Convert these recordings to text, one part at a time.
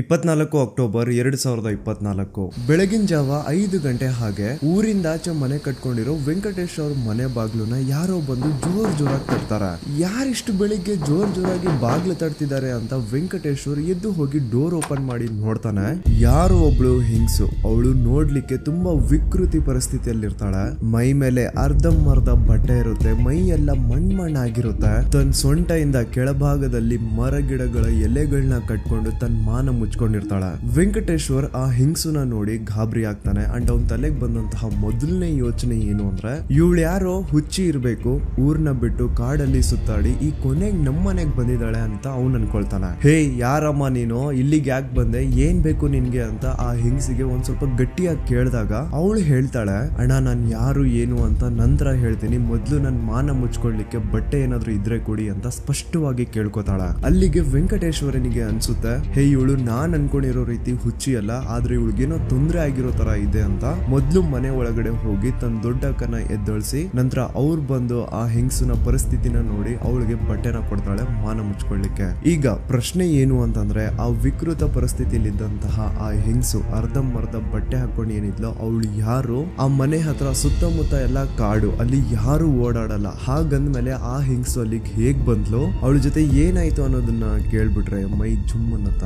24 October 2024 ಬೆಳಗಿನ ಜಾವ 5 ಗಂಟೆ ಹಾಗೆ ಊರಿಂದಾಚೆ ಮನೆ ಕಟ್ಕೊಂಡಿರೋ ವೆಂಕಟೇಶ್ ಅವ್ರ ಮನೆ ಬಾಗ್ಲುನ ಯಾರೋ ಬಂದು ಜೋರಾಗಿ ತಟ್ತಾರ. ಯಾರಿಷ್ಟು ಬೆಳಿಗ್ಗೆ ಜೋರಾಗಿ ಬಾಗ್ಲು ತಟ್ತಿದ್ದಾರೆ ಅಂತ ವೆಂಕಟೇಶ್ ಅವ್ರು ಎದ್ದು ಹೋಗಿ ಡೋರ್ ಓಪನ್ ಮಾಡಿ ನೋಡ್ತಾನೆ. ಯಾರೋ ಒಬ್ಳು ಹೆಂಗ್ಸು, ಅವಳು ನೋಡ್ಲಿಕ್ಕೆ ತುಂಬಾ ವಿಕೃತಿ ಪರಿಸ್ಥಿತಿಯಲ್ಲಿರ್ತಾಳೆ. ಮೈ ಮೇಲೆ ಅರ್ಧಂಬರ್ಧ ಬಟ್ಟೆ ಇರುತ್ತೆ, ಮೈ ಎಲ್ಲ ಮಣ್ಣಾಗಿರುತ್ತೆ. ತನ್ನ ಸೊಂಟದಿಂದ ಕೆಳಭಾಗದಲ್ಲಿ ಮರ ಗಿಡಗಳ ಎಲೆಗಳನ್ನ ಕಟ್ಕೊಂಡು ತನ್ನ ಮಾನ ಮುಚ್ಕೊಂಡಿರ್ತಾಳೆ. ವೆಂಕಟೇಶ್ವರ್ ಆ ಹಿಂಗ್ಸುನ ನೋಡಿ ಗಾಬರಿ ಆಗ್ತಾನೆ. ಅಂಡ್ ಅವನ್ ತಲೆಗೆ ಬಂದಂತಹ ಮೊದಲನೇ ಯೋಚನೆ ಏನು ಅಂದ್ರೆ, ಇವಳು ಯಾರೋ ಹುಚ್ಚಿ ಇರ್ಬೇಕು, ಊರ್ನ ಬಿಟ್ಟು ಕಾಡಲ್ಲಿ ಸುತ್ತಾಡಿ ಈ ಕೊನೆಗೆ ನಮ್ಮನೆಗ್ ಬಂದಿದ್ದಾಳೆ ಅಂತ ಅವ್ನು ಅನ್ಕೊಳ್ತಾನೆ. ಹೇ ಯಾರಮ್ಮ ನೀನು, ಇಲ್ಲಿಗೆ ಯಾಕೆ ಬಂದೆ, ಏನ್ ಬೇಕು ನಿನ್ಗೆ ಅಂತ ಆ ಹಿಂಗ್ಸಿಗೆ ಒಂದ್ ಸ್ವಲ್ಪ ಗಟ್ಟಿಯಾಗಿ ಕೇಳಿದಾಗ ಅವಳು ಹೇಳ್ತಾಳೆ, ಅಣ್ಣ ನಾನ್ ಯಾರು ಏನು ಅಂತ ನಂತರ ಹೇಳ್ತೀನಿ, ಮೊದ್ಲು ನನ್ ಮಾನ ಮುಚ್ಕೊಳ್ಲಿಕ್ಕೆ ಬಟ್ಟೆ ಏನಾದ್ರು ಇದ್ರೆ ಕೊಡಿ ಅಂತ ಸ್ಪಷ್ಟವಾಗಿ ಕೇಳ್ಕೊತಾಳ. ಅಲ್ಲಿಗೆ ವೆಂಕಟೇಶ್ವರನಿಗೆ ಅನ್ಸುತ್ತೆ, ಹೇ ಇವಳು ನಾನ್ ಅನ್ಕೊಂಡಿರೋ ರೀತಿ ಹುಚ್ಚಿ ಅಲ್ಲ, ಆದ್ರೆ ಇವಳಿಗೇನೋ ತೊಂದರೆ ಆಗಿರೋ ತರ ಇದೆ ಅಂತ ಮೊದ್ಲು ಮನೆ ಒಳಗಡೆ ಹೋಗಿ ತನ್ನ ದೊಡ್ಡಕ್ಕನ ಎದ್ದೊಳಿಸಿ ನಂತರ ಅವ್ರು ಬಂದು ಆ ಹೆಂಗಸಿನ ಪರಿಸ್ಥಿತಿನ ನೋಡಿ ಅವಳಿಗೆ ಬಟ್ಟೆನ ಕೊಡ್ತಾಳೆ ಮಾನ ಮುಚ್ಕೊಳ್ಳಿಕ್ಕೆ. ಈಗ ಪ್ರಶ್ನೆ ಏನು ಅಂತಂದ್ರೆ, ಆ ವಿಕೃತ ಪರಿಸ್ಥಿತಿಯಲ್ಲಿದ್ದಂತಹ ಆ ಹೆಂಗಸು ಅರ್ಧಂಬರ್ಧ ಬಟ್ಟೆ ಹಾಕೊಂಡು ಏನಿದ್ಲೋ ಅವಳು ಯಾರು? ಆ ಮನೆ ಹತ್ರ ಸುತ್ತಮುತ್ತ ಎಲ್ಲ ಕಾಡು, ಅಲ್ಲಿ ಯಾರು ಓಡಾಡಲ್ಲ. ಹಾಗಂದ್ಮೇಲೆ ಆ ಹೆಂಗಸು ಅಲ್ಲಿಗೆ ಹೇಗ್ ಬಂದ್ಲು, ಅವಳ ಜೊತೆ ಏನಾಯ್ತು ಅನ್ನೋದನ್ನ ಕೇಳ್ಬಿಟ್ರೆ ಮೈ ಜುಮ್ ಅನ್ನತ್ತ.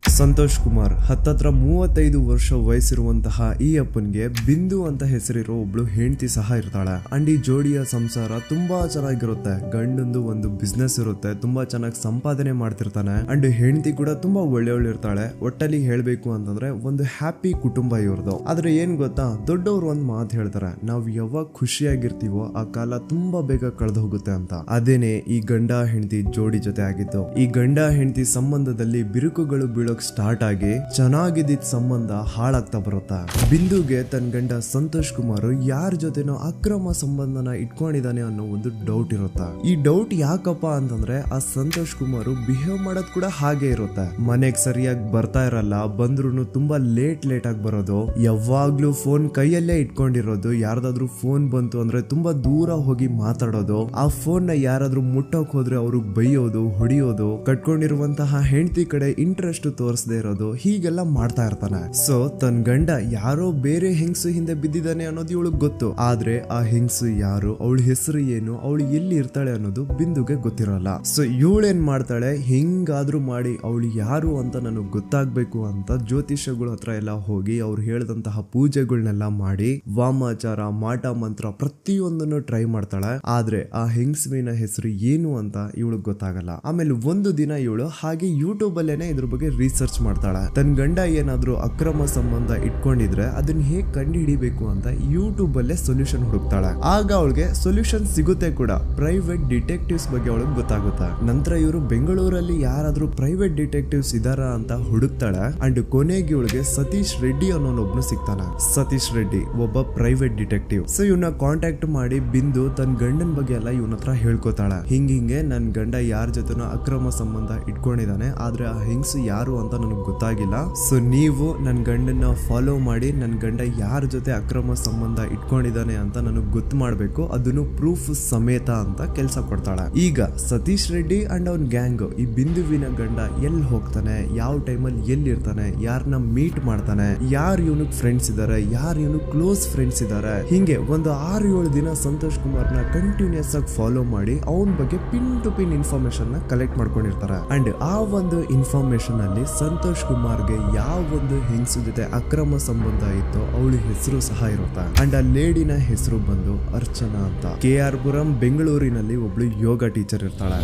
ಸಂತೋಷ್ ಕುಮಾರ್ ಹತ್ತತ್ರ 35 ವರ್ಷ ವಯಸ್ಸಿರುವಂತಹ ಈ ಅಪ್ಪನ್ಗೆ ಬಿಂದು ಅಂತ ಹೆಸರಿರೋ ಒಬ್ಳು ಹೆಂಡತಿ ಸಹ ಇರ್ತಾಳೆ. ಅಂಡ್ ಈ ಜೋಡಿಯ ಸಂಸಾರ ತುಂಬಾ ಚೆನ್ನಾಗಿರುತ್ತೆ. ಗಂಡಂದು ಒಂದು ಬಿಸ್ನೆಸ್ ಇರುತ್ತೆ, ತುಂಬಾ ಚೆನ್ನಾಗಿ ಸಂಪಾದನೆ ಮಾಡ್ತಿರ್ತಾನೆ. ಅಂಡ್ ಹೆಂಡತಿ ಕೂಡ ತುಂಬಾ ಒಳ್ಳೆಯವಳು ಇರ್ತಾಳೆ. ಒಟ್ಟಲ್ಲಿ ಹೇಳ್ಬೇಕು ಅಂತಂದ್ರೆ ಒಂದು ಹ್ಯಾಪಿ ಕುಟುಂಬ ಇವ್ರದು. ಆದ್ರೆ ಏನ್ ಗೊತ್ತಾ, ದೊಡ್ಡವರು ಒಂದ್ ಮಾತು ಹೇಳ್ತಾರೆ, ನಾವ್ ಯಾವಾಗ ಖುಷಿಯಾಗಿರ್ತೀವೋ ಆ ಕಾಲ ತುಂಬಾ ಬೇಗ ಕಳೆದು ಹೋಗುತ್ತೆ ಅಂತ. ಅದೇನೆ ಈ ಗಂಡ ಹೆಂಡತಿ ಜೋಡಿ ಜೊತೆ ಆಗಿತ್ತು. ಈ ಗಂಡ ಹೆಂಡತಿ ಸಂಬಂಧದಲ್ಲಿ ಬಿರುಕುಗಳು ಬೀಳೋಕ್ ಸ್ಟಾರ್ಟ್ ಆಗಿ ಚೆನ್ನಾಗಿದ್ದ ಸಂಬಂಧ ಹಾಳಾಗ್ತಾ ಬರುತ್ತಾ. ಬಿಂದುಗೆ ತನ್ನ ಗಂಡ ಸಂತೋಷ್ ಕುಮಾರ್ ಯಾರ ಜೊತೆನೋ ಅಕ್ರಮ ಸಂಬಂಧನ ಇಟ್ಕೊಂಡಿದ್ದಾನೆ ಅನ್ನೋ ಒಂದು ಡೌಟ್ ಇರುತ್ತೆ. ಈ ಡೌಟ್ ಯಾಕಪ್ಪ ಅಂತಂದ್ರೆ, ಆ ಸಂತೋಷ್ ಕುಮಾರ್ ಬಿಹೇವ್ ಮಾಡೋದ್ ಕೂಡ ಹಾಗೆ ಇರುತ್ತೆ. ಮನೆಗ್ ಸರಿಯಾಗಿ ಬರ್ತಾ ಇರಲ್ಲ, ಬಂದ್ರು ತುಂಬಾ ಲೇಟ್ ಆಗಿ ಬರೋದು, ಯಾವಾಗ್ಲೂ ಫೋನ್ ಕೈಯಲ್ಲೇ ಇಟ್ಕೊಂಡಿರೋದು, ಯಾರ್ದಾದ್ರೂ ಫೋನ್ ಬಂತು ಅಂದ್ರೆ ತುಂಬಾ ದೂರ ಹೋಗಿ ಮಾತಾಡೋದು, ಆ ಫೋನ್ ನ ಯಾರಾದ್ರೂ ಮುಟ್ಟೋಕ್ ಹೋದ್ರೆ ಅವ್ರಿಗೆ ಬೈಯೋದು, ಹೊಡಿಯೋದು, ಕಟ್ಕೊಂಡಿರುವಂತಹ ಹೆಂಡತಿ ಕಡೆ ಇಂಟ್ರೆಸ್ಟ್ ತೋರಿಸದೇ ಇರೋದು, ಹೀಗೆಲ್ಲ ಮಾಡ್ತಾ ಇರ್ತಾನೆ. ಸೊ ತನ್ನ ಗಂಡ ಯಾರೋ ಬೇರೆ ಹೆಂಗಸು ಹಿಂದೆ ಬಿದ್ದಿದ್ದಾನೆ ಅನ್ನೋದು ಇವಳಿಗೆ ಗೊತ್ತು. ಆದ್ರೆ ಆ ಹೆಂಗಸು ಯಾರು, ಅವಳ ಹೆಸರು ಏನು, ಅವಳು ಎಲ್ಲಿ ಇರ್ತಾಳೆ ಅನ್ನೋದು ಬಿಂದುಗೆ ಗೊತ್ತಿರಲ್ಲ. ಸೊ ಇವಳೇನ್ ಮಾಡ್ತಾಳೆ, ಹೆಂಗಾದ್ರೂ ಮಾಡಿ ಅವಳು ಯಾರು ಅಂತ ನನಗೆ ಗೊತ್ತಾಗ್ಬೇಕು ಅಂತ ಜ್ಯೋತಿಷ್ಯಗಳ ಹತ್ರ ಎಲ್ಲ ಹೋಗಿ ಅವ್ರು ಹೇಳಿದಂತಹ ಪೂಜೆಗಳನ್ನೆಲ್ಲ ಮಾಡಿ ವಾಮಾಚಾರ ಮಾಟ ಮಂತ್ರ ಪ್ರತಿಯೊಂದನ್ನು ಟ್ರೈ ಮಾಡ್ತಾಳೆ. ಆದ್ರೆ ಆ ಹೆಂಗಸುವಿನ ಹೆಸರು ಏನು ಅಂತ ಇವಳಿಗೆ ಗೊತ್ತಾಗಲ್ಲ. ಆಮೇಲೆ ಒಂದು ದಿನ ಇವಳು ಹಾಗೆ ಯೂಟ್ಯೂಬ್ ಅಲ್ಲೇನೆ ಇದ್ರ ಬಗ್ಗೆ ರಿಸರ್ಚ್ ಮಾಡ್ತಾಳೆ. ತನ್ನ ಗಂಡ ಏನಾದ್ರೂ ಅಕ್ರಮ ಸಂಬಂಧ ಇಟ್ಕೊಂಡಿದ್ರೆ ಅದನ್ನ ಹೇಗ್ ಕಂಡು ಹಿಡಿಬೇಕು ಅಂತ ಯೂಟ್ಯೂಬ್ ಅಲ್ಲೇ ಸೊಲ್ಯೂಷನ್ ಹುಡುಕ್ತಾಳೆ. ಆಗ ಅವಳಿಗೆ ಸೊಲ್ಯೂಷನ್ ಸಿಗುತ್ತೆ ಕೂಡ. ಪ್ರೈವೇಟ್ ಡಿಟೆಕ್ಟಿವ್ಸ್ ಬಗ್ಗೆ ಅವಳಿಗೆ ಗೊತ್ತಾಗುತ್ತೆ. ನಂತರ ಇವರು ಬೆಂಗಳೂರಲ್ಲಿ ಯಾರಾದ್ರೂ ಪ್ರೈವೇಟ್ ಡಿಟೆಕ್ಟಿವ್ಸ್ ಇದಾರ ಅಂತ ಹುಡುಕ್ತಾಳೆ. ಅಂಡ್ ಕೊನೆಗೆ ಇವಳಿಗೆ ಸತೀಶ್ ರೆಡ್ಡಿ ಅನ್ನೋನೊಬ್ನು ಸಿಗ್ತಾನೆ. ಸತೀಶ್ ರೆಡ್ಡಿ ಒಬ್ಬ ಪ್ರೈವೇಟ್ ಡಿಟೆಕ್ಟಿವ್. ಸೊ ಇವನ್ನ ಕಾಂಟ್ಯಾಕ್ಟ್ ಮಾಡಿ ಬಿಂದು ತನ್ನ ಗಂಡನ ಬಗ್ಗೆ ಎಲ್ಲ ಇವನ ಹತ್ರ ಹೇಳ್ಕೊತಾಳೆ. ಹಿಂಗೆ ನನ್ ಗಂಡ ಯಾರ ಜೊತೆನೋ ಅಕ್ರಮ ಸಂಬಂಧ ಇಟ್ಕೊಂಡಿದ್ದಾನೆ, ಆದ್ರೆ ಆ ಹೆಂಗಸು ಯಾರು ಅಂತ ನನಗೆ ಗೊತ್ತಾಗಿಲ್ಲ. ಸೊ ನೀವು ನನ್ನ ಗಂಡನ್ನ ಫಾಲೋ ಮಾಡಿ ನನ್ನ ಗಂಡ ಯಾರ ಜೊತೆ ಅಕ್ರಮ ಸಂಬಂಧ ಇಟ್ಕೊಂಡಿದ್ದಾನೆ ಅಂತ ನನಗೆ ಗೊತ್ತು ಮಾಡ್ಬೇಕು, ಅದನ್ನು ಪ್ರೂಫ್ ಸಮೇತ ಅಂತ ಕೆಲಸ ಕೊಡ್ತಾಳೆ. ಈಗ ಸತೀಶ್ ರೆಡ್ಡಿ ಅಂಡ್ ಅವನ್ ಗ್ಯಾಂಗ್ ಈ ಬಿಂದುವಿನ ಗಂಡ ಎಲ್ಲಿ ಹೋಗ್ತಾನೆ, ಯಾವ ಟೈಮಲ್ಲಿ ಎಲ್ಲಿ ಇರ್ತಾನೆ, ಯಾರನ್ನ ಮೀಟ್ ಮಾಡ್ತಾನೆ, ಯಾರು ಇವನಿಗೆ ಫ್ರೆಂಡ್ಸ್ ಇದಾರೆ, ಯಾರು ಇವನು ಕ್ಲೋಸ್ ಫ್ರೆಂಡ್ಸ್ ಇದಾರೆ, ಹಿಂಗೆ ಒಂದು 6-7 ದಿನ ಸಂತೋಷ್ ಕುಮಾರ್ನ ಕಂಟಿನ್ಯೂಸ್ ಆಗಿ ಫಾಲೋ ಮಾಡಿ ಅವನ ಬಗ್ಗೆ ಪಿನ್ ಟು ಪಿನ್ ಇನ್ಫಾರ್ಮೇಶನ್ ನ ಕಲೆಕ್ಟ್ ಮಾಡ್ಕೊಂಡಿರ್ತಾರೆ. ಅಂಡ್ ಆ ಒಂದು ಇನ್ಫಾರ್ಮೇಶನ್ ಅಲ್ಲಿ ಸಂತೋಷ್ ಕುಮಾರ್ಗೆ ಯಾವ ಒಂದು ಹೆಂಗಸು ಜೊತೆ ಅಕ್ರಮ ಸಂಬಂಧ ಇತ್ತು ಅವಳ ಹೆಸರು ಸಹ ಇರುತ್ತೆ. ಅಂಡ್ ಆ ಲೇಡಿನ ಹೆಸರು ಬಂದು ಅರ್ಚನಾ ಅಂತ. KR ಪುರಂ ಬೆಂಗಳೂರಿನಲ್ಲಿ ಒಬ್ಳು ಯೋಗ ಟೀಚರ್ ಇರ್ತಾಳೆ.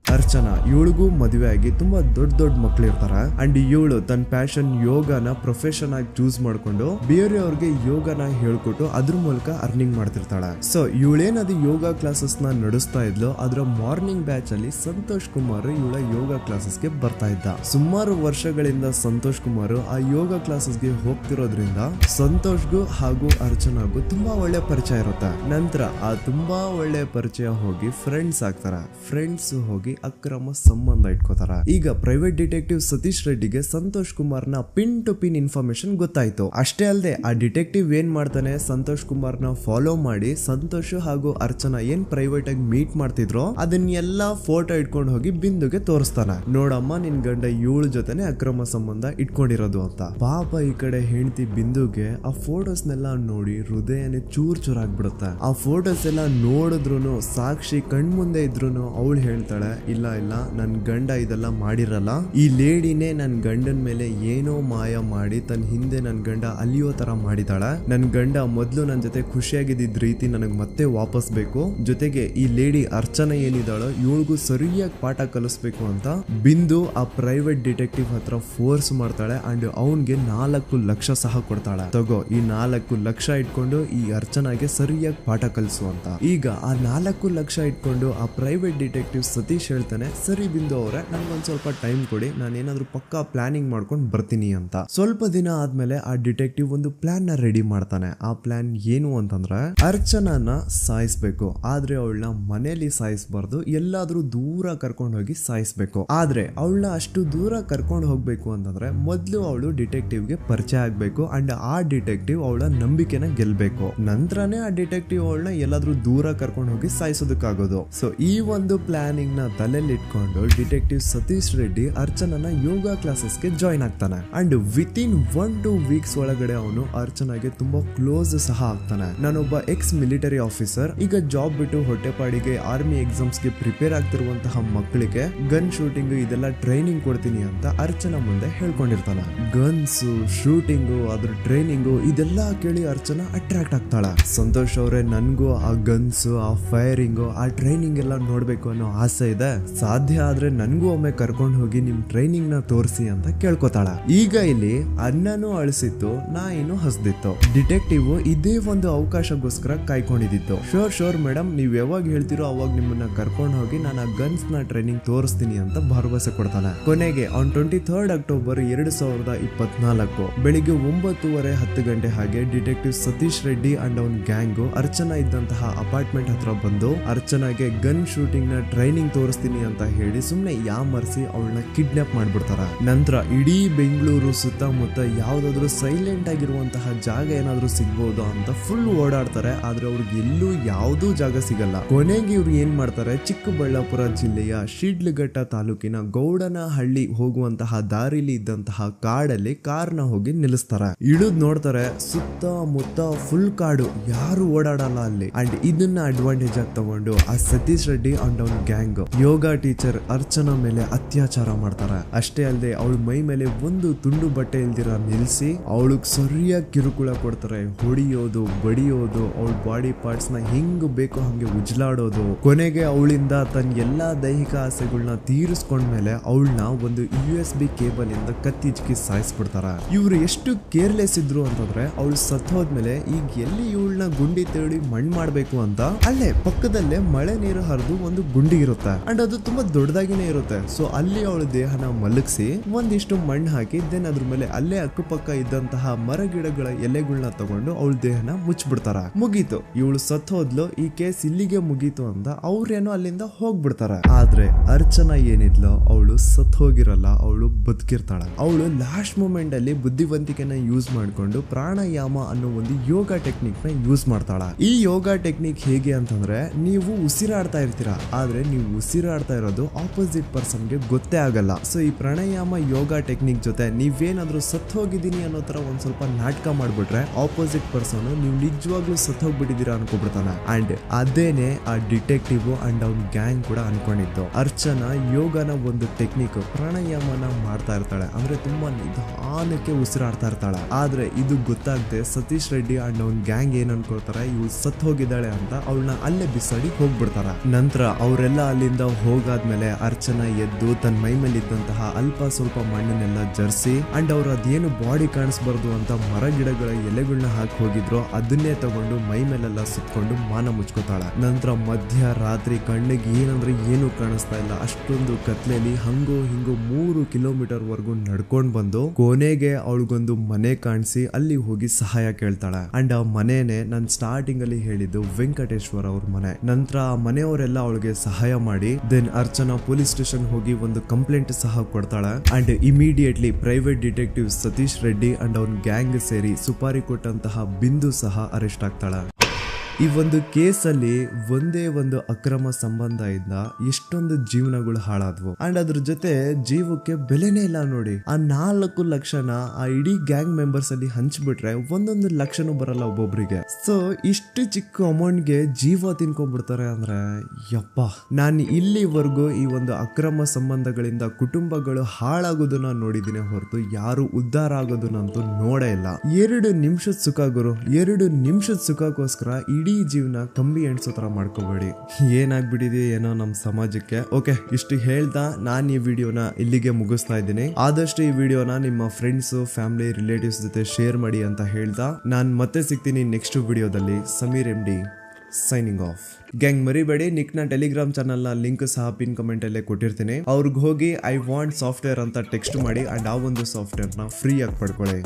ಅರ್ಚನಾ ಇವಳಿಗೂ ಮದುವೆ ಆಗಿ ತುಂಬಾ ದೊಡ್ಡ ಮಕ್ಳು ಇರ್ತಾರೆ. ಅಂಡ್ ಇವಳು ತನ್ನ ಪ್ಯಾಷನ್ ಯೋಗನ ಪ್ರೊಫೆಷನ್ ಆಗಿ ಚೂಸ್ ಮಾಡ್ಕೊಂಡು ಬೇರೆಯವ್ರಿಗೆ ಯೋಗನ ಹೇಳ್ಕೊಟ್ಟು ಅದ್ರ ಮೂಲಕ ಅರ್ನಿಂಗ್ ಮಾಡ್ತಿರ್ತಾಳೆ. ಸೊ ಇವಳೇನದು ಯೋಗ ಕ್ಲಾಸಸ್ ನ ನಡೆಸ್ತಾ ಇದ್ಲು, ಅದರ ಮಾರ್ನಿಂಗ್ ಬ್ಯಾಚ್ ಅಲ್ಲಿ ಸಂತೋಷ್ ಕುಮಾರ್ ಇವಳ ಯೋಗ ಕ್ಲಾಸಸ್ಗೆ ಬರ್ತಾ ಇದ್ದ. ಸುಮಾರು ವರ್ಷಗಳಿಂದ ಸಂತೋಷ್ ಕುಮಾರ್ ಆ ಯೋಗ ಕ್ಲಾಸಸ್ಗೆ ಹೋಗ್ತಿರೋದ್ರಿಂದ ಸಂತೋಷ್ಗೂ ಹಾಗೂ ಅರ್ಚನಾಗೂ ತುಂಬಾ ಒಳ್ಳೆ ಪರಿಚಯ ಇರುತ್ತೆ. ನಂತರ ಆ ತುಂಬಾ ಒಳ್ಳೆ ಪರಿಚಯ ಹೋಗಿ ಫ್ರೆಂಡ್ಸ್ ಆಗ್ತಾರೆ. ಫ್ರೆಂಡ್ಸ್ ಹೋಗಿ ಅಕ್ರಮ ಸಂಬಂಧ ಇಟ್ಕೋತಾರ. ಈಗ ಪ್ರೈವೇಟ್ ಡಿಟೆಕ್ಟಿವ್ ಸತೀಶ್ ರೆಡ್ಡಿಗೆ ಸಂತೋಷ್ ಕುಮಾರ್ ನ ಪಿನ್ ಟು ಪಿನ್ ಇನ್ಫಾರ್ಮೇಶನ್ ಗೊತ್ತಾಯ್ತು. ಅಷ್ಟೇ ಅಲ್ಲದೆ ಆ ಡಿಟೆಕ್ಟಿವ್ ಏನ್ ಮಾಡ್ತಾನೆ, ಸಂತೋಷ್ ಕುಮಾರ್ ನ ಫಾಲೋ ಮಾಡಿ ಸಂತೋಷ್ ಹಾಗೂ ಅರ್ಚನಾ ಏನ್ ಪ್ರೈವೇಟ್ ಆಗಿ ಮೀಟ್ ಮಾಡ್ತಿದ್ರು ಅದನ್ನೆಲ್ಲ ಫೋಟೋ ಇಟ್ಕೊಂಡು ಹೋಗಿ ಬಿಂದುಗೆ ತೋರಿಸ್ತಾನೆ. ನೋಡಮ್ಮ, ನಿನ್ ಗಂಡ ಇವಳ ಜೊತೆನೆ ಅಕ್ರಮ ಸಂಬಂಧ ಇಟ್ಕೊಂಡಿರೋದು ಅಂತ. ಪಾಪ ಈ ಕಡೆ ಹೆಂಡತಿ ಬಿಂದುಗೆ ಆ ಫೋಟೋಸ್ನೆಲ್ಲ ನೋಡಿ ಹೃದಯನೇ ಚೂರ್ ಚೂರಾಗ್ಬಿಡುತ್ತೆ. ಆ ಫೋಟೋಸ್ ಎಲ್ಲ ನೋಡಿದ್ರು ಸಾಕ್ಷಿ ಕಣ್ಮುಂದೆ ಇದ್ರು ಅವಳು ಹೇಳ್ತಾಳೆ, ಇಲ್ಲ ಇಲ್ಲ ನನ್ ಗಂಡ ಇದೆಲ್ಲ ಮಾಡಿರಲ್ಲ, ಈ ಲೇಡಿನೇ ನನ್ ಗಂಡನ್ ಮೇಲೆ ಏನೋ ಮಾಯ ಮಾಡಿ ತನ್ನ ಹಿಂದೆ ನನ್ ಗಂಡ ಅಲಿಯೋ ತರ ಮಾಡಿದಾಳೆ. ನನ್ ಗಂಡ ಮೊದ್ಲು ನನ್ ಜೊತೆ ಖುಷಿಯಾಗಿದ್ದ ರೀತಿ ನನಗ್ ಮತ್ತೆ ವಾಪಸ್ ಬೇಕು, ಜೊತೆಗೆ ಈ ಲೇಡಿ ಅರ್ಚನಾ ಏನಿದಾಳೋ ಇವಳಿಗೂ ಸರಿಯಾಗಿ ಪಾಠ ಕಲಿಸ್ಬೇಕು ಅಂತ ಬಿಂದು ಆ ಪ್ರೈವೇಟ್ ಡಿಟೆಕ್ಟಿವ್ ಹತ್ರ ಫೋರ್ಸ್ ಮಾಡ್ತಾಳೆ. ಅಂಡ್ ಅವನ್ಗೆ 4 ಲಕ್ಷ ಸಹ ಕೊಡ್ತಾಳೆ. ತಗೋ, ಈ 4 ಲಕ್ಷ ಇಟ್ಕೊಂಡು ಈ ಅರ್ಚನಾಗೆ ಸರಿಯಾಗಿ ಪಾಠ ಕಲಿಸು ಅಂತ. ಈಗ ಆ 4 ಲಕ್ಷ ಇಟ್ಕೊಂಡು ಆ ಪ್ರೈವೇಟ್ ಡಿಟೆಕ್ಟಿವ್ ಸತೀಶ್ ಹೇಳ್ತಾನೆ, ಸರಿ ಬಿಂದು ಅವರೇ, ನನ್ಗೊಂದ್ ಸ್ವಲ್ಪ ಟೈಮ್ ಕೊಡಿ, ನಾನೇನಾದ್ರೂ ಪಕ್ಕಾ ಪ್ಲಾನಿಂಗ್ ಮಾಡ್ಕೊಂಡು ಬರ್ತೀನಿ ಅಂತ. ಸ್ವಲ್ಪ ದಿನ ಆದ್ಮೇಲೆ ಆ ಡಿಟೆಕ್ಟಿವ್ ಒಂದು ಪ್ಲಾನ್ ನ ರೆಡಿ ಮಾಡ್ತಾನೆ. ಆ ಪ್ಲಾನ್ ಏನು ಅಂತಂದ್ರೆ ಅರ್ಚನಾನ ಸಾಯಿಸ್ಬೇಕು, ಆದ್ರೆ ಅವಳನ್ನ ಮನೇಲಿ ಸಾಯಿಸಬಾರ್ದು, ಎಲ್ಲಾದ್ರೂ ದೂರ ಕರ್ಕೊಂಡು ಹೋಗಿ ಸಾಯಿಸ್ಬೇಕು. ಆದ್ರೆ ಅವಳನ್ನ ಅಷ್ಟು ದೂರ ಕರ್ಕೊಂಡು ಹೋಗ್ಬೇಕು ಅಂತಂದ್ರೆ ಮೊದ್ಲು ಅವಳು ಡಿಟೆಕ್ಟಿವ್ ಗೆ ಪರಿಚಯ ಆಗ್ಬೇಕು. ಅಂಡ್ ಆ ಡಿಟೆಕ್ಟಿವ್ ಅವಳ ನಂಬಿಕೆನ ಗೆಲ್ಬೇಕು. ನಂತರನೇ ಆ ಡಿಟೆಕ್ಟಿವ್ ಅವಳನ್ನ ಎಲ್ಲಾದ್ರೂ ದೂರ ಕರ್ಕೊಂಡು ಹೋಗಿ ಸಾಯಿಸೋದಕ್ಕಾಗೋದು. ಸೊ ಈ ಒಂದು ಪ್ಲಾನಿಂಗ್ ನ ತಲೆಯಲ್ಲಿ ಇಟ್ಕೊಂಡು ಡಿಟೆಕ್ಟಿವ್ ಸತೀಶ್ ರೆಡ್ಡಿ ಅರ್ಚನಾನ ಯೋಗ ಕ್ಲಾಸಸ್ಗೆ ಜಾಯ್ನ್ ಆಗ್ತಾನೆ. ಅಂಡ್ ವಿತಿನ್ 1-2 ವೀಕ್ಸ್ ಒಳಗಡೆ ಅವನು ಅರ್ಚನಾಗೆ ತುಂಬಾ ಕ್ಲೋಸ್ ಸಹ ಆಗ್ತಾನೆ. ನಾನೊಬ್ಬ ಎಕ್ಸ್ ಮಿಲಿಟರಿ ಆಫೀಸರ್, ಈಗ ಜಾಬ್ ಬಿಟ್ಟು ಹೊಟ್ಟೆಪಾಡಿಗೆ ಆರ್ಮಿ ಎಕ್ಸಾಮ್ಸ್ ಗೆ ಪ್ರಿಪೇರ್ ಆಗ್ತಿರುವಂತಹ ಮಕ್ಕಳಿಗೆ ಗನ್ ಶೂಟಿಂಗ್ ಇದೆಲ್ಲ ಟ್ರೈನಿಂಗ್ ಕೊಡ್ತೀನಿ ಅಂತ ಅರ್ಚನಾ ಮುಂದೆ ಹೇಳ್ಕೊಂಡಿರ್ತಾನೆ. ಗನ್ಸ್ ಶೂಟಿಂಗ್ ಅದ್ರ ಟ್ರೈನಿಂಗ್ ಇದೆಲ್ಲ ಕೇಳಿ ಅರ್ಚನಾ ಅಟ್ರಾಕ್ಟ್ ಆಗ್ತಾಳೆ. ಸಂತೋಷ್ ಅವರೇ, ನನ್ಗೂ ಆ ಗನ್ಸ್ ಆ ಫೈರಿಂಗ್ ಆ ಟ್ರೈನಿಂಗ್ ಎಲ್ಲ ನೋಡ್ಬೇಕು ಅನ್ನೋ ಆಸೆ ಇದೆ, ಸಾಧ್ಯ ಆದ್ರೆ ನನ್ಗೂ ಒಮ್ಮೆ ಕರ್ಕೊಂಡು ಹೋಗಿ ನಿಮ್ ಟ್ರೈನಿಂಗ್ ನ ತೋರಿಸಿ ಅಂತ ಕೇಳ್ಕೊತಾಳ. ಈಗ ಇಲ್ಲಿ ಅನ್ನನೂ ಅಳಿಸಿತ್ತು, ನಾಯಿನೂ ಹಸ್ದಿತ್ತು. ಡಿಟೆಕ್ಟಿವ್ ಇದೇ ಒಂದು ಅವಕಾಶಗೋಸ್ಕರ ಕಾಯ್ಕೊಂಡಿದ್ದು. ಶೋರ್ ಮೇಡಮ್, ನೀವ್ ಯಾವಾಗ ಹೇಳ್ತಿರೋ ಅವಾಗ ನಿಮ್ಮನ್ನ ಕರ್ಕೊಂಡು ಹೋಗಿ ನಾನು ಆ ಗನ್ಸ್ ನ ಟ್ರೈನಿಂಗ್ ತೋರಿಸ್ತೀನಿ ಅಂತ ಭರವಸೆ ಕೊಡ್ತಾನೆ. ಕೊನೆಗೆ ಆನ್ 23 ಅಕ್ಟೋಬರ್ 2024 ಬೆಳಿಗ್ಗೆ 9:30 ಗಂಟೆ ಹಾಗೆ ಡಿಟೆಕ್ಟಿವ್ ಸತೀಶ್ ರೆಡ್ಡಿ ಅಂಡ್ ಅವನ್ ಗ್ಯಾಂಗ್ ಅರ್ಚನಾ ಇದ್ದಂತಹ ಅಪಾರ್ಟ್ಮೆಂಟ್ ಹತ್ರ ಬಂದು ಅರ್ಚನಾಗೆ ಗನ್ ಶೂಟಿಂಗ್ ನ ಟ್ರೈನಿಂಗ್ ತೋರಿಸ್ತೀನಿ ಅಂತ ಹೇಳಿ ಸುಮ್ನೆ ಯಾಮರ್ಸಿ ಅವಳನ್ನ ಕಿಡ್ನಾಪ್ ಮಾಡ್ಬಿಡ್ತಾರ. ನಂತರ ಇಡೀ ಬೆಂಗಳೂರು ಸುತ್ತಮುತ್ತ ಯಾವ್ದಾದ್ರು ಸೈಲೆಂಟ್ ಆಗಿರುವಂತಹ ಜಾಗ ಏನಾದ್ರು ಸಿಗ್ಬಹುದು ಅಂತ ಫುಲ್ ಓಡಾಡ್ತಾರೆ. ಆದ್ರೆ ಅವ್ರಿಗೆ ಎಲ್ಲೂ ಯಾವ್ದೂ ಜಾಗ ಸಿಗಲ್ಲ. ಕೊನೆಗೆ ಇವ್ರು ಏನ್ ಮಾಡ್ತಾರೆ, ಚಿಕ್ಕಬಳ್ಳಾಪುರ ಜಿಲ್ಲೆಯ ಶಿಡ್ಲಘಟ್ಟ ತಾಲೂಕಿನ ಗೌಡನಹಳ್ಳಿ ಹೋಗುವಂತಹ ದಾರಿಲಿ ಇದ್ದಂತಹ ಕಾಡಲ್ಲಿ ಕಾರ್ನ ಹೋಗಿ ನಿಲ್ಲಿಸ್ತಾರೆ. ಇಳಿದ್ ನೋಡ್ತಾರೆ, ಸುತ್ತಮುತ್ತ ಫುಲ್ ಕಾಡು, ಯಾರು ಓಡಾಡಲ್ಲ ಅಲ್ಲಿ. ಅಂಡ್ ಇದನ್ನ ಅಡ್ವಾಂಟೇಜ್ ಆಗಿ ತಗೊಂಡು ಆ ಸತೀಶ್ ರೆಡ್ಡಿ ಅಂಡ್ ಅವನ್ ಗ್ಯಾಂಗ್ ಯೋಗ ಟೀಚರ್ ಅರ್ಚನಾ ಮೇಲೆ ಅತ್ಯಾಚಾರ ಮಾಡ್ತಾರೆ. ಅಷ್ಟೇ ಅಲ್ಲದೆ ಅವಳ ಮೈ ಮೇಲೆ ಒಂದು ತುಂಡು ಬಟ್ಟೆ ಇಲ್ದಿರ ನಿಲ್ಸಿ ಅವಳಗ್ ಸರಿಯಾಗಿ ಕಿರುಕುಳ ಕೊಡ್ತಾರೆ. ಹೊಡಿಯೋದು, ಬಡಿಯೋದು, ಅವಳ ಬಾಡಿ ಪಾರ್ಟ್ಸ್ ನ ಹಿಂಗ್ ಬೇಕೋ ಹಂಗೆ ಉಜ್ಲಾಡೋದು. ಕೊನೆಗೆ ಅವಳಿಂದ ತನ್ನ ಎಲ್ಲಾ ದೈಹಿಕ ಆಸೆಗಳನ್ನ ತೀರಿಸ್ಕೊಂಡ್ಮೇಲೆ ಅವಳನ್ನ ಒಂದು USB ಕೇಬಲ್ ಇಂದ ಕತ್ತಿಜ್ಕಿ ಸಾಯಿಸ್ಬಿಡ್ತಾರ. ಇವ್ರು ಎಷ್ಟು ಕೇರ್ಲೆಸ್ ಇದ್ರು ಅಂತಂದ್ರೆ ಅವಳು ಸತ್ ಹೋದ್ಮೇಲೆ ಈಗ ಎಲ್ಲಿ ಇವಳನ್ನ ಗುಂಡಿ ತೇಳಿ ಮಣ್ಣು ಮಾಡ್ಬೇಕು ಅಂತ ಅಲ್ಲೇ ಪಕ್ಕದಲ್ಲೇ ಮಳೆ ನೀರು ಹರಿದು ಒಂದು ಗುಂಡಿ ಇರುತ್ತೆ. ಅಂಡ್ ಅದು ತುಂಬಾ ದೊಡ್ಡದಾಗಿನೇ ಇರುತ್ತೆ. ಸೊ ಅಲ್ಲಿ ಅವಳ ದೇಹನ ಮಲಗಿಸಿ ಒಂದಿಷ್ಟು ಮಣ್ಣು ಹಾಕಿ ದೆನ್ ಅದ್ರ ಮೇಲೆ ಅಲ್ಲೇ ಅಕ್ಕಪಕ್ಕ ಇದ್ದಂತಹ ಮರ ಗಿಡಗಳ ಎಲೆಗಳನ್ನ ತಗೊಂಡು ಅವಳ ದೇಹನ ಮುಚ್ಚಿಬಿಡ್ತಾರ. ಮುಗೀತು, ಇವಳು ಸತ್ ಹೋದ್ಲು, ಈ ಕೇಸ್ ಇಲ್ಲಿಗೆ ಮುಗೀತು ಅಂತ ಅವ್ರೇನೋ ಅಲ್ಲಿಂದ ಹೋಗ್ಬಿಡ್ತಾರ. ಆದ್ರೆ ಅರ್ಚನಾ ಏನಿದ್ಲು, ಅವಳು ಸತ್ ಹೋಗಿರಲ್ಲ, ಅವಳು ಬದುಕಿರ್ತಾಳ. ಅವಳು ಲಾಸ್ಟ್ ಮೂಮೆಂಟ್ ಅಲ್ಲಿ ಬುದ್ಧಿವಂತಿಕೆನ ಯೂಸ್ ಮಾಡ್ಕೊಂಡು ಪ್ರಾಣಾಯಾಮ ಅನ್ನೋ ಒಂದು ಯೋಗ ಟೆಕ್ನಿಕ್ ನ ಯೂಸ್ ಮಾಡ್ತಾಳ. ಈ ಯೋಗ ಟೆಕ್ನಿಕ್ ಹೇಗೆ ಅಂತಂದ್ರೆ, ನೀವು ಉಸಿರಾಡ್ತಾ ಇರ್ತೀರಾ, ಆದ್ರೆ ನೀವು ಉಸಿರಾಡ್ತಾ ಇರೋದು ಆಪೋಸಿಟ್ ಪರ್ಸನ್ ಗೆ ಗೊತ್ತೇ ಆಗಲ್ಲ. ಸೊ ಈ ಪ್ರಾಣಾಯಾಮ ಯೋಗ ಟೆಕ್ನಿಕ್ ಜೊತೆ ನೀವೇನಾದ್ರೂ ಸತ್ ಹೋಗಿದ್ದೀನಿ ಅನ್ನೋ ತರ ಒಂದ್ ಸ್ವಲ್ಪ ನಾಟಕ ಮಾಡ್ಬಿಟ್ರೆ ಆಪೋಸಿಟ್ ಪರ್ಸನ್ ನೀವು ನಿಜವಾಗ್ಲೂ ಸತ್ ಹೋಗ್ಬಿಟ್ಟಿದ್ದೀರಾ ಅನ್ಕೋಬಿಡ್ತಾನೆ. ಅಂಡ್ ಅದೇನೆ ಆ ಡಿಟೆಕ್ಟಿವ್ ಅಂಡ್ ಅವ್ನ ಗ್ಯಾಂಗ್ ಕೂಡ ಅನ್ಕೊಂಡಿದ್ದು. ಅರ್ಚನಾ ಯೋಗನ ಒಂದು ಟೆಕ್ನಿಕ್ ಪ್ರಾಣಾಯಾಮನ ಮಾಡ್ತಾ ಇರ್ತಾಳೆ, ಅಂದ್ರೆ ತುಂಬಾ ನಿಧಾನಕ್ಕೆ ಉಸಿರಾಡ್ತಾ ಇರ್ತಾಳೆ. ಆದ್ರೆ ಇದು ಗೊತ್ತಾಗದೆ ಸತೀಶ್ ರೆಡ್ಡಿ ಅಂಡ್ ಅವ್ನ ಗ್ಯಾಂಗ್ ಏನ್ ಅನ್ಕೊಳ್ತಾರೆ, ಇವ್ಳು ಸತ್ ಹೋಗಿದ್ದಾಳೆ ಅಂತ ಅವಳನ್ನ ಅಲ್ಲೇ ಬಿಸಾಡಿ ಹೋಗ್ಬಿಡ್ತಾರ. ನಂತರ ಅವರೆಲ್ಲ ಅಲ್ಲಿಂದ ಹೋಗಾದ್ಮೇಲೆ ಅರ್ಚನಾ ಎದ್ದು ತನ್ನ ಮೈ ಮೇಲೆ ಇದ್ದಂತಹ ಅಲ್ಪ ಸ್ವಲ್ಪ ಮಣ್ಣನ್ನೆಲ್ಲ ಜರ್ಸಿ ಅಂಡ್ ಅವ್ರು ಅದೇನು ಬಾಡಿ ಕಾಣಿಸ್ಬಾರ್ದು ಅಂತ ಮರ ಗಿಡಗಳ ಎಲೆಗಳನ್ನ ಹಾಕಿ ಹೋಗಿದ್ರು ಅದನ್ನೇ ತಗೊಂಡು ಮೈ ಮೇಲೆಲ್ಲ ಸುತ್ಕೊಂಡು ಮಾನ ಮುಚ್ಕೋತಾಳ. ನಂತರ ಮಧ್ಯರಾತ್ರಿ ಕಣ್ಣಿಗೆ ಏನಂದ್ರೆ ಏನು ಕಾಣಿಸ್ತಾ ಇಲ್ಲ, ಅಷ್ಟೊಂದು ಕತ್ಲೆಯಲ್ಲಿ ಹಂಗೋ ಹಿಂಗೋ 3 ಕಿಲೋಮೀಟರ್ ವರ್ಗು ನಡ್ಕೊಂಡ್ ಬಂದು ಕೊನೆಗೆ ಅವಳಿಗೊಂದು ಮನೆ ಕಾಣಿಸಿ ಅಲ್ಲಿ ಹೋಗಿ ಸಹಾಯ ಕೇಳ್ತಾಳೆ. ಅಂಡ್ ಆ ಮನೆನೆ ನಾನು ಸ್ಟಾರ್ಟಿಂಗ್ ಅಲ್ಲಿ ಹೇಳಿದ್ದು ವೆಂಕಟೇಶ್ವರ ಅವ್ರ ಮನೆ. ನಂತರ ಮನೆಯವರೆಲ್ಲ ಅವಳಿಗೆ ಸಹಾಯ ಮಾಡಿ ದೆನ್ ಅರ್ಚನಾ ಪೊಲೀಸ್ ಸ್ಟೇಷನ್ ಹೋಗಿ ಒಂದು ಕಂಪ್ಲೇಂಟ್ ಸಹ ಕೊಡ್ತಾಳೆ and immediately private detective Satish Reddy and ಅವನ್ ಗ್ಯಾಂಗ್ ಸೇರಿ ಸುಪಾರಿ ಕೊಟ್ಟಂತಹ ಬಿಂದು ಸಹ ಅರೆಸ್ಟ್ ಆಗ್ತಾಳೆ. ಈ ಒಂದು ಕೇಸಲ್ಲಿ ಒಂದೇ ಒಂದು ಅಕ್ರಮ ಸಂಬಂಧ ಇಂದ ಎಷ್ಟೊಂದು ಜೀವನಗಳು ಹಾಳಾದ್ವು ಅಂಡ್ ಅದ್ರ ಜೊತೆ ಜೀವಕ್ಕೆ ಬೆಲೆನೇ ಇಲ್ಲ ನೋಡಿ. ಆ 4 ಲಕ್ಷನ ಆ ಇಡೀ ಗ್ಯಾಂಗ್ ಮೆಂಬರ್ಸ್ ಅಲ್ಲಿ ಹಂಚ್ಬಿಟ್ರೆ 1 ಲಕ್ಷನೂ ಬರಲ್ಲ ಒಬ್ಬೊಬ್ರಿಗೆ. ಸೊ ಇಷ್ಟು ಚಿಕ್ಕ ಅಮೌಂಟ್ಗೆ ಜೀವ ತಿನ್ಕೊಂಡ್ಬಿಡ್ತಾರೆ ಅಂದ್ರೆ ಯಪ್ಪ. ನಾನು ಇಲ್ಲಿವರೆಗೂ ಈ ಒಂದು ಅಕ್ರಮ ಸಂಬಂಧಗಳಿಂದ ಕುಟುಂಬಗಳು ಹಾಳಾಗೋದನ್ನ ನೋಡಿದ್ದೀನಿ ಹೊರತು ಯಾರು ಉದ್ಧಾರ ಆಗೋದನ್ನಂತೂ ನೋಡೇ ಇಲ್ಲ. 2 ನಿಮಿಷದ ಸುಖ ಗುರು, 2 ನಿಮಿಷದ ಸುಖಕ್ಕೋಸ್ಕರ ಇಡೀ ಜೀವನ ಕಂಬಿ ಎಣ್ಸೋ ತರ ಮಾಡ್ಕೋಬೇಡಿ. ಏನಾಗ್ಬಿಟ್ಟಿದೆ ಏನೋ ನಮ್ಮ ಸಮಾಜಕ್ಕೆ. ಓಕೆ, ಇಷ್ಟು ಹೇಳ್ತಾ ನಾನು ಈ ವಿಡಿಯೋನ ಇಲ್ಲಿಗೆ ಮುಗಿಸ್ತಾ ಇದ್ದೀನಿ. ಆದಷ್ಟು ಈ ವಿಡಿಯೋನ ನಿಮ್ಮ ಫ್ರೆಂಡ್ಸ್, ಫ್ಯಾಮಿಲಿ, ರಿಲೇಟಿವ್ಸ್ ಜೊತೆ ಶೇರ್ ಮಾಡಿ ಅಂತ ಹೇಳ್ತಾ ನಾನು ಮತ್ತೆ ಸಿಗ್ತೀನಿ ನೆಕ್ಸ್ಟ್ ವಿಡಿಯೋದಲ್ಲಿ. Sameer MD signing off. Gang ಮರಿಬೇಡಿ, ನಿಕ್ನ ಟೆಲಿಗ್ರಾಮ್ ಚಾನಲ್ ನ ಲಿಂಕ್ ಸಹ ಪಿನ್ ಕಮೆಂಟ್ ಅಲ್ಲೇ ಕೊಟ್ಟಿರ್ತೀನಿ. ಅವ್ರಿಗೆ ಹೋಗಿ ಐ ವಾಂಟ್ ಸಾಫ್ಟ್ವೇರ್ ಅಂತ ಟೆಕ್ಸ್ಟ್ ಮಾಡಿ ಅಂಡ್ ಆ ಒಂದು ಸಾಫ್ಟ್ವೇರ್ ನ ಫ್ರೀ ಆಗಿ ಪಡ್ಕೊಳ್ಳಿ.